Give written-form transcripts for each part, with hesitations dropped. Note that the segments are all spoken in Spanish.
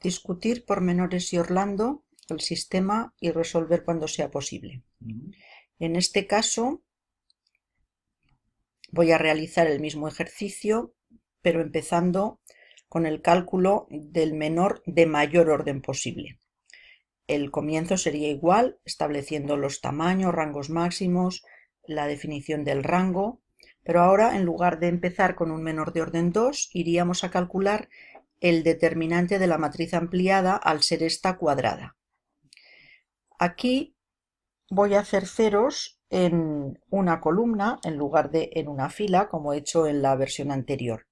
discutir pormenores y Orlando el sistema y resolver cuando sea posible. En este caso voy a realizar el mismo ejercicio, pero empezando con el cálculo del menor de mayor orden posible. El comienzo sería igual, estableciendo los tamaños, rangos máximos, la definición del rango, pero ahora en lugar de empezar con un menor de orden 2, iríamos a calcular el determinante de la matriz ampliada al ser esta cuadrada. Aquí voy a hacer ceros en una columna en lugar de en una fila, como he hecho en la versión anterior.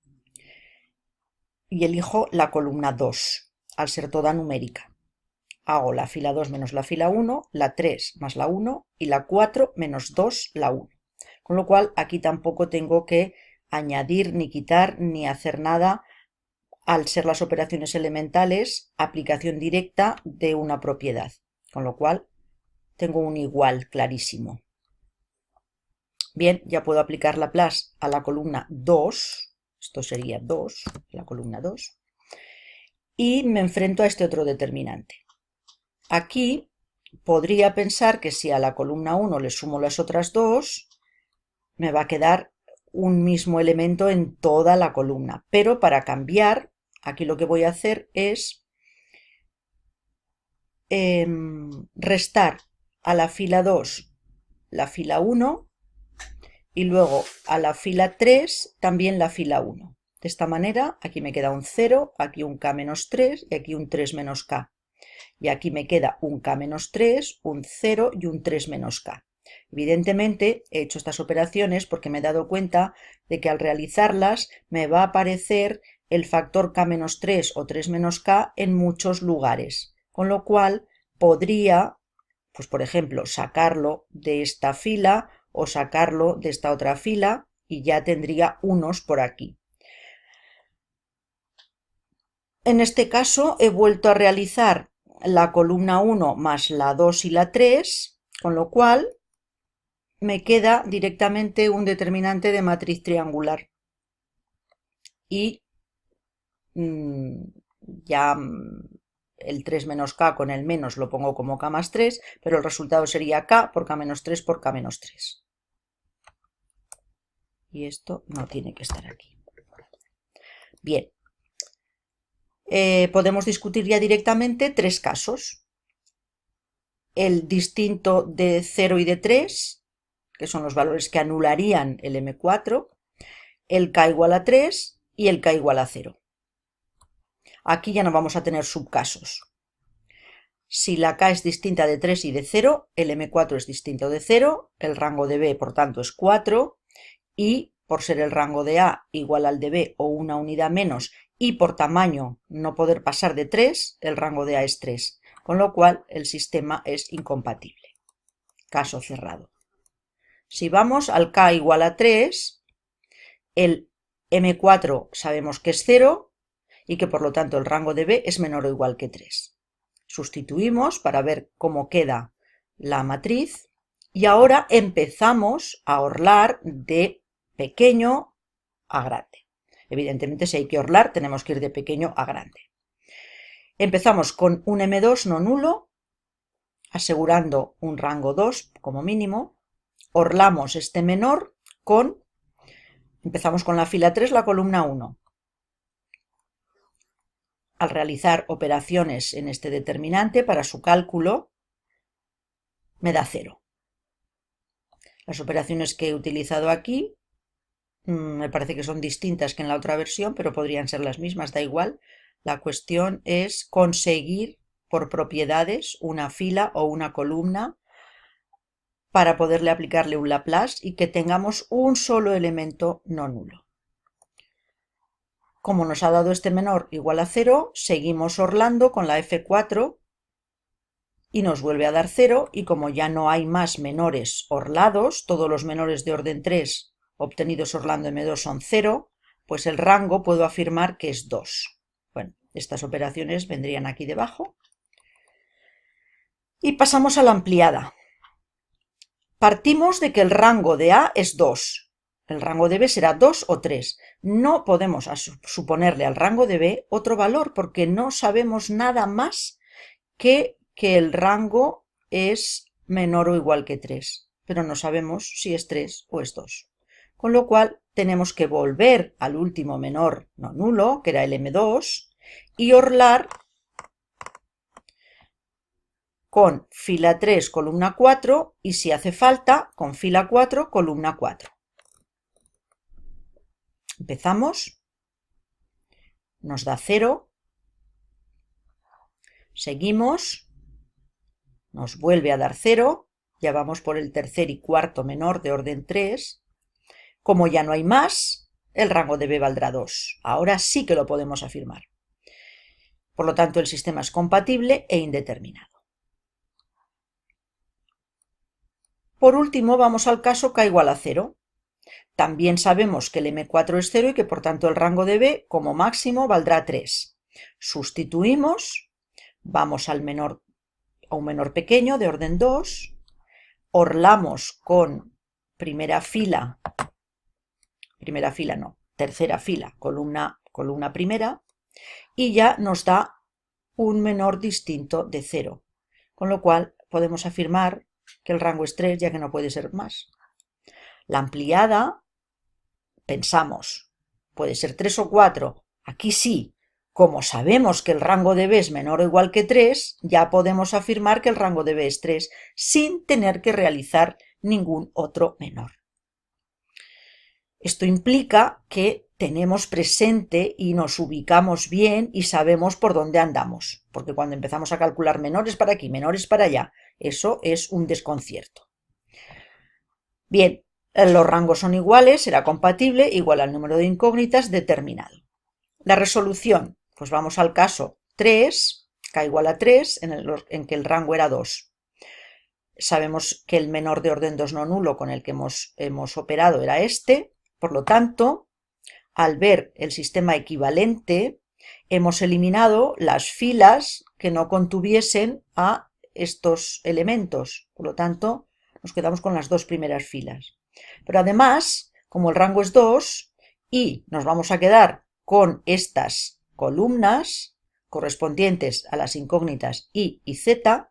Y elijo la columna 2, al ser toda numérica. Hago la fila 2 menos la fila 1, la 3 más la 1 y la 4 menos 2, la 1. Con lo cual aquí tampoco tengo que añadir ni quitar ni hacer nada al ser las operaciones elementales aplicación directa de una propiedad. Con lo cual tengo un igual clarísimo. Bien, ya puedo aplicar Laplace a la columna 2. Esto sería 2, la columna 2. Y me enfrento a este otro determinante. Aquí podría pensar que si a la columna 1 le sumo las otras dos, me va a quedar un mismo elemento en toda la columna. Pero para cambiar, aquí lo que voy a hacer es restar a la fila 2 la fila 1 y luego a la fila 3 también la fila 1. De esta manera aquí me queda un 0, aquí un k menos 3 y aquí un 3 menos k. Y aquí me queda un k menos 3, un 0 y un 3 menos k. Evidentemente he hecho estas operaciones porque me he dado cuenta de que al realizarlas me va a aparecer el factor k menos 3 o 3 menos k en muchos lugares. Con lo cual podría, pues por ejemplo, sacarlo de esta fila o sacarlo de esta otra fila y ya tendría unos por aquí. En este caso he vuelto a realizar la columna 1 más la 2 y la 3, con lo cual me queda directamente un determinante de matriz triangular. Y ya el 3 menos k con el menos lo pongo como k más 3, pero el resultado sería k por k menos 3 por k menos 3. Y esto no tiene que estar aquí. Bien. Podemos discutir ya directamente tres casos. El distinto de 0 y de 3, que son los valores que anularían el M4, el k igual a 3 y el k igual a 0. Aquí ya no vamos a tener subcasos. Si la k es distinta de 3 y de 0, el M4 es distinto de 0, el rango de B por tanto es 4 y por ser el rango de A igual al de B o una unidad menos y por tamaño no poder pasar de 3, el rango de A es 3, con lo cual el sistema es incompatible. Caso cerrado. Si vamos al k igual a 3, el M4 sabemos que es 0 y que por lo tanto el rango de B es menor o igual que 3. Sustituimos para ver cómo queda la matriz y ahora empezamos a orlar de pequeño a grande. Evidentemente, si hay que orlar, tenemos que ir de pequeño a grande. Empezamos con un M2 no nulo, asegurando un rango 2 como mínimo. Orlamos este menor con, empezamos con la fila 3, la columna 1. Al realizar operaciones en este determinante, para su cálculo, me da 0. Las operaciones que he utilizado aquí me parece que son distintas que en la otra versión, pero podrían ser las mismas, da igual. La cuestión es conseguir por propiedades una fila o una columna para poderle aplicarle un Laplace y que tengamos un solo elemento no nulo. Como nos ha dado este menor igual a 0, seguimos orlando con la F4 y nos vuelve a dar 0, y como ya no hay más menores orlados, todos los menores de orden 3 obtenidos orlando M2 son 0, pues el rango puedo afirmar que es 2. Bueno, estas operaciones vendrían aquí debajo. Y pasamos a la ampliada. Partimos de que el rango de A es 2. El rango de B será 2 o 3. No podemos suponerle al rango de B otro valor porque no sabemos nada más que el rango es menor o igual que 3, pero no sabemos si es 3 o es 2. Con lo cual tenemos que volver al último menor no nulo, que era el M2, y orlar con fila 3, columna 4, y si hace falta, con fila 4, columna 4. Empezamos, nos da 0, seguimos, nos vuelve a dar 0, ya vamos por el tercer y cuarto menor de orden 3. Como ya no hay más, el rango de B valdrá 2. Ahora sí que lo podemos afirmar. Por lo tanto, el sistema es compatible e indeterminado. Por último, vamos al caso K igual a 0. También sabemos que el M4 es 0 y que por tanto el rango de B como máximo valdrá 3. Sustituimos, vamos a un menor pequeño de orden 2, orlamos con tercera fila, columna primera, y ya nos da un menor distinto de 0, con lo cual podemos afirmar que el rango es 3, ya que no puede ser más. La ampliada, pensamos, puede ser 3 o 4, aquí sí. Como sabemos que el rango de B es menor o igual que 3, ya podemos afirmar que el rango de B es 3 sin tener que realizar ningún otro menor. Esto implica que tenemos presente y nos ubicamos bien y sabemos por dónde andamos, porque cuando empezamos a calcular menores para aquí, menores para allá, eso es un desconcierto. Bien, los rangos son iguales, será compatible, igual al número de incógnitas determinado. La resolución, pues vamos al caso 3, K igual a 3, en que el rango era 2. Sabemos que el menor de orden 2 no nulo con el que hemos operado era este, por lo tanto, al ver el sistema equivalente, hemos eliminado las filas que no contuviesen a estos elementos, por lo tanto, nos quedamos con las dos primeras filas. Pero además, como el rango es 2 y nos vamos a quedar con estas columnas correspondientes a las incógnitas Y y Z,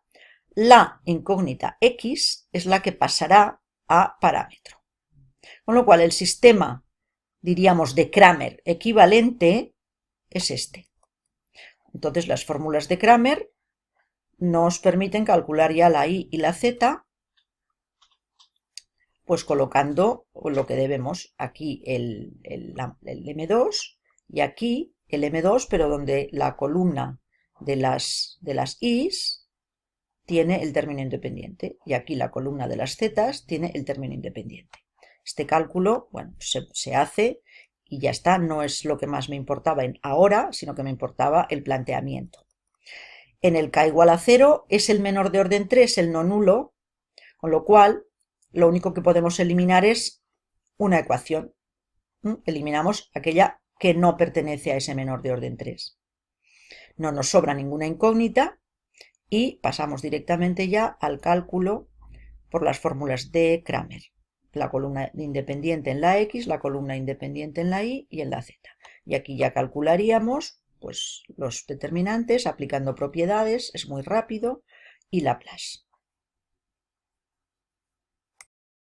la incógnita X es la que pasará a parámetro. Con lo cual el sistema, diríamos, de Cramer equivalente es este. Entonces las fórmulas de Cramer nos permiten calcular ya la Y y la Z, pues colocando lo que debemos, aquí el M2 y aquí el M2, pero donde la columna de las I's tiene el término independiente y aquí la columna de las Z's tiene el término independiente. Este cálculo, bueno, se hace y ya está, no es lo que más me importaba ahora, sino que me importaba el planteamiento. En el K igual a 0 es el menor de orden 3, el no nulo, con lo cual lo único que podemos eliminar es una ecuación. Eliminamos aquella que no pertenece a ese menor de orden 3. No nos sobra ninguna incógnita y pasamos directamente ya al cálculo por las fórmulas de Cramer. La columna independiente en la X, la columna independiente en la Y y en la Z. Y aquí ya calcularíamos pues, los determinantes aplicando propiedades, es muy rápido, y Laplace.